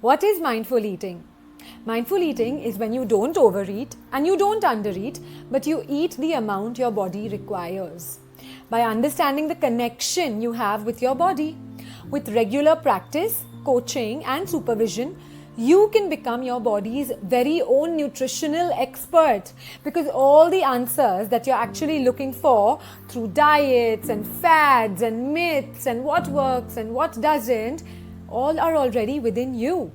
What is mindful eating? Mindful eating is when you don't overeat and you don't undereat, but you eat the amount your body requires. By understanding the connection you have with your body, with regular practice, coaching, and supervision, you can become your body's very own nutritional expert, because all the answers that you're actually looking for through diets and fads and myths and what works and what doesn't, all are already within you.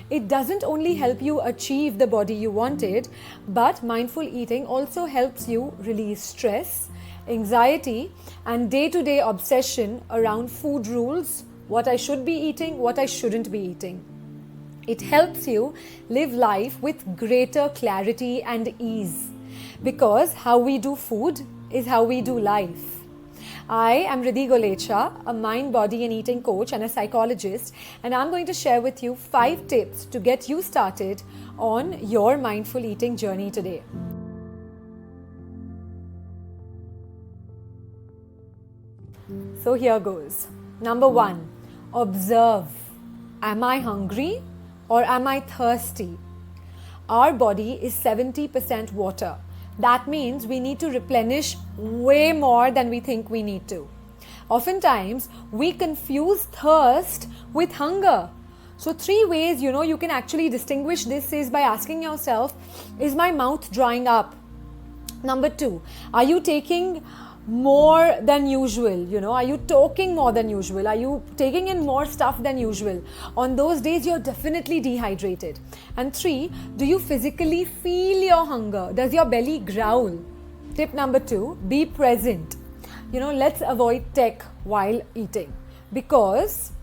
It doesn't only help you achieve the body you wanted, but mindful eating also helps you release stress, anxiety, and day-to-day obsession around food rules, what I should be eating, what I shouldn't be eating. It helps you live life with greater clarity and ease, because how we do food is how we do life. I am Riddhi Golecha, a mind, body and eating coach and a psychologist, and I'm going to share with you 5 tips to get you started on your mindful eating journey today. So here goes. Number 1, observe. Am I hungry or am I thirsty? Our body is 70% water. That means we need to replenish way more than we think we need to. Oftentimes, we confuse thirst with hunger. So 3 ways you can actually distinguish this is by asking yourself, is my mouth drying up? Number 2, are you taking more than usual? Are you talking more than usual? Are you taking in more stuff than usual? On those days, you're definitely dehydrated. And 3, do you physically feel your hunger? Does your belly growl? Tip number 2, be present. Let's avoid tech while eating, because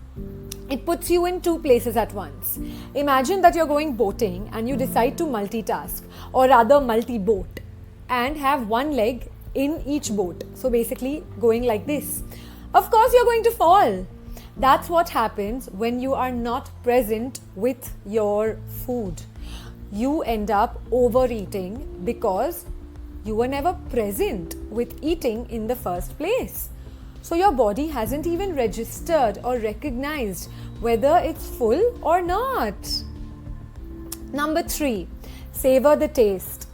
it puts you in 2 places at once. Imagine that you're going boating and you decide to multitask, or rather multi-boat, and have one leg in each boat. So basically going like this. Of course you're going to fall. That's what happens when you are not present with your food. You end up overeating because you were never present with eating in the first place. So your body hasn't even registered or recognized whether it's full or not. Number 3, savor the taste.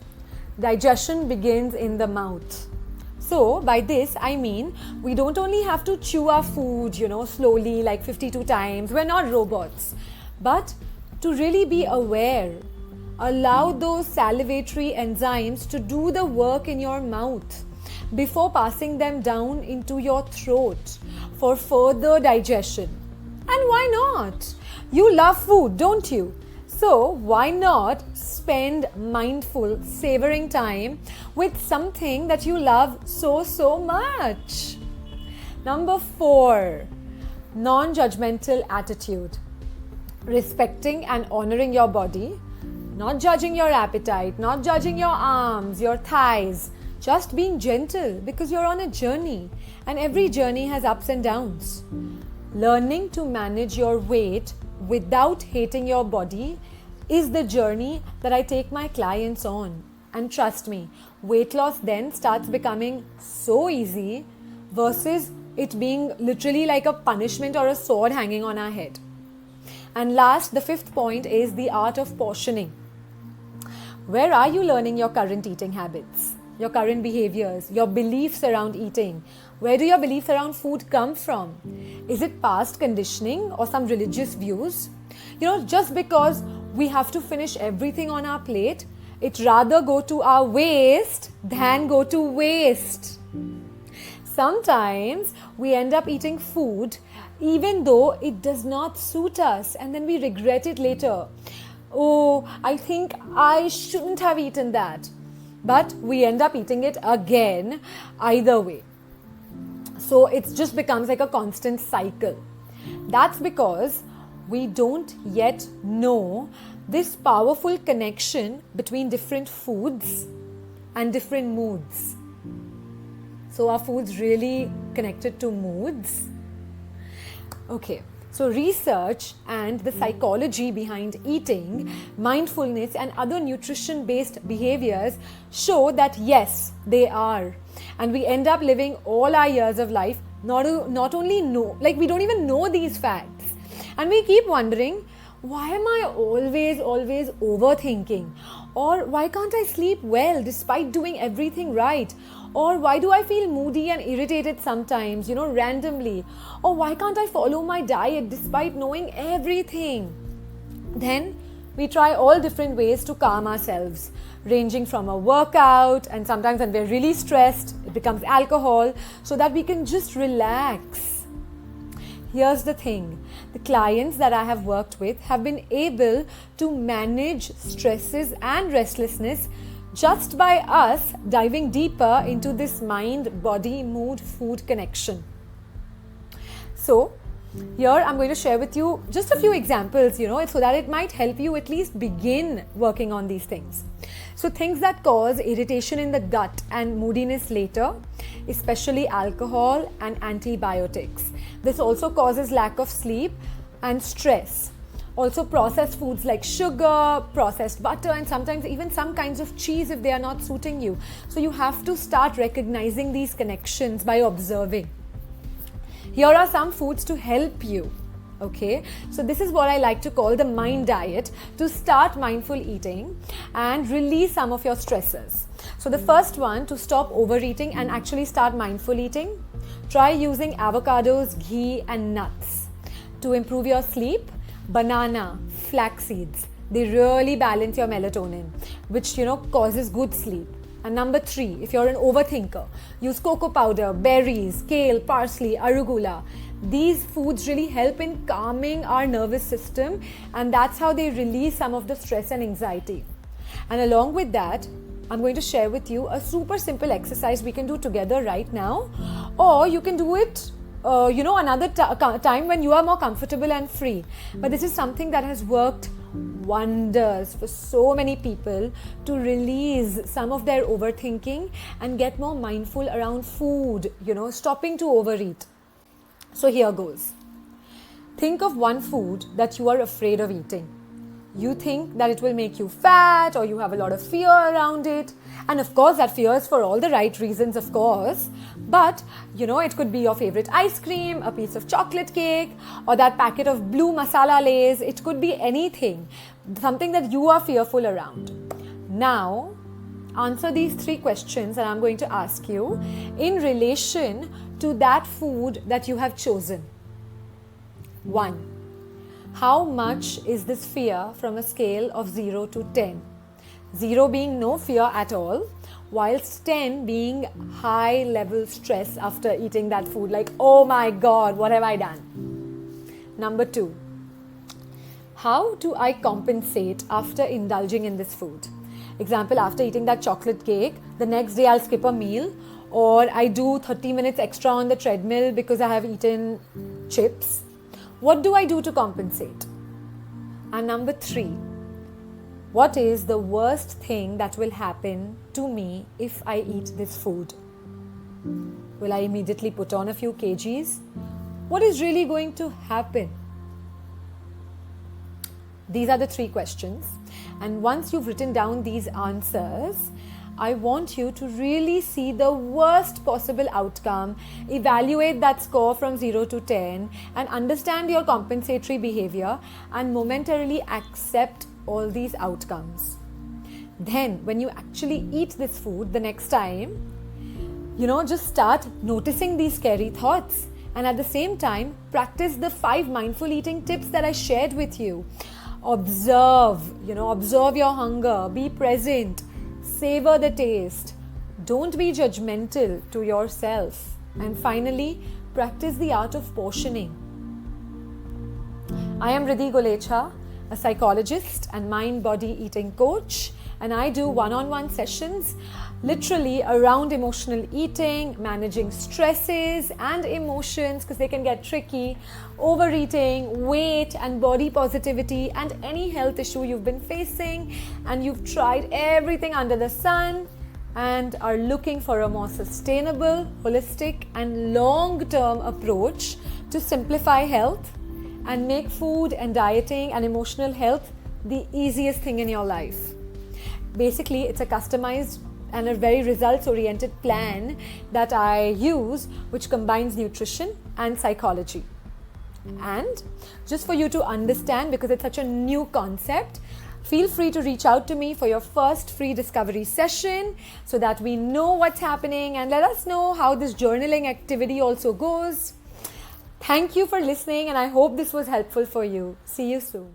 Digestion begins in the mouth. So by this I mean we don't only have to chew our food, slowly like 52 times. We're not robots. But to really be aware, allow those salivatory enzymes to do the work in your mouth before passing them down into your throat for further digestion. And why not? You love food, don't you? So why not spend mindful, savoring time with something that you love so much? Number 4, non-judgmental attitude. Respecting and honoring your body, not judging your appetite, not judging your arms, your thighs, just being gentle, because you're on a journey and every journey has ups and downs. Learning to manage your weight without hating your body is the journey that I take my clients on. And trust me, weight loss then starts becoming so easy versus it being literally like a punishment or a sword hanging on our head. And last, the 5th point is the art of portioning. Where are you learning your current eating habits, your current behaviors, your beliefs around eating? Where do your beliefs around food come from? Is it past conditioning or some religious views? Just because we have to finish everything on our plate, it rather go to our waist than go to waste. Sometimes we end up eating food even though it does not suit us, and then we regret it later. Oh, I think I shouldn't have eaten that. But we end up eating it again either way. So it just becomes like a constant cycle. That's because we don't yet know this powerful connection between different foods and different moods. So are foods really connected to moods? Okay, so research and the psychology behind eating, mindfulness and other nutrition-based behaviors show that yes, they are. And we end up living all our years of life not only know, like we don't even know these facts. And we keep wondering, why am I always overthinking? Or why can't I sleep well despite doing everything right? Or why do I feel moody and irritated sometimes, randomly? Or why can't I follow my diet despite knowing everything? Then we try all different ways to calm ourselves, ranging from a workout, and sometimes when we're really stressed, it becomes alcohol, so that we can just relax. Here's the thing, the clients that I have worked with have been able to manage stresses and restlessness just by us diving deeper into this mind, body, mood, food connection. So, here I'm going to share with you just a few examples, so that it might help you at least begin working on these things. So things that cause irritation in the gut and moodiness later, especially alcohol and antibiotics. This also causes lack of sleep and stress. Also processed foods like sugar, processed butter, and sometimes even some kinds of cheese if they are not suiting you. So you have to start recognizing these connections by observing. Here are some foods to help you. Okay, so this is what I like to call the mind diet to start mindful eating and release some of your stresses. So the first one, to stop overeating and actually start mindful eating, try using avocados, ghee and nuts. To improve your sleep, banana, flax seeds, they really balance your melatonin, which causes good sleep. And number 3, if you're an overthinker, use cocoa powder, berries, kale, parsley, arugula. These foods really help in calming our nervous system, and that's how they release some of the stress and anxiety. And along with that, I'm going to share with you a super simple exercise we can do together right now, or you can do it another time when you are more comfortable and free. But this is something that has worked wonders for so many people to release some of their overthinking and get more mindful around food, stopping to overeat. So here goes. Think of one food that you are afraid of eating. You think that it will make you fat, or you have a lot of fear around it. And of course, that fear is for all the right reasons, of course. But, it could be your favorite ice cream, a piece of chocolate cake, or that packet of blue masala lays. It could be anything, something that you are fearful around. Now, answer these 3 questions that I'm going to ask you in relation to that food that you have chosen. 1. How much is this fear from a scale of 0 to 10? 0 being no fear at all, whilst 10 being high level stress after eating that food, like, oh my God, what have I done? Number 2, how do I compensate after indulging in this food? Example, after eating that chocolate cake, the next day I'll skip a meal, or I do 30 minutes extra on the treadmill because I have eaten chips. What do I do to compensate? And number 3, what is the worst thing that will happen to me if I eat this food? Will I immediately put on a few kgs? What is really going to happen? These are the 3 questions. And once you've written down these answers, I want you to really see the worst possible outcome, evaluate that score from 0 to 10, and understand your compensatory behavior and momentarily accept all these outcomes. Then, when you actually eat this food the next time, just start noticing these scary thoughts. And at the same time, practice the 5 mindful eating tips that I shared with you. Observe your hunger, be present. Savor the taste. Don't be judgmental to yourself. And finally, practice the art of portioning. I am Riddhi Golecha, a psychologist and mind-body eating coach, and I do one-on-one sessions literally around emotional eating, managing stresses and emotions because they can get tricky, overeating, weight and body positivity, and any health issue you've been facing and you've tried everything under the sun and are looking for a more sustainable, holistic and long-term approach to simplify health and make food and dieting and emotional health the easiest thing in your life. Basically, it's a customized and a very results-oriented plan that I use, which combines nutrition and psychology. And just for you to understand, because it's such a new concept, feel free to reach out to me for your first free discovery session so that we know what's happening, and let us know how this journaling activity also goes. Thank you for listening, and I hope this was helpful for you. See you soon.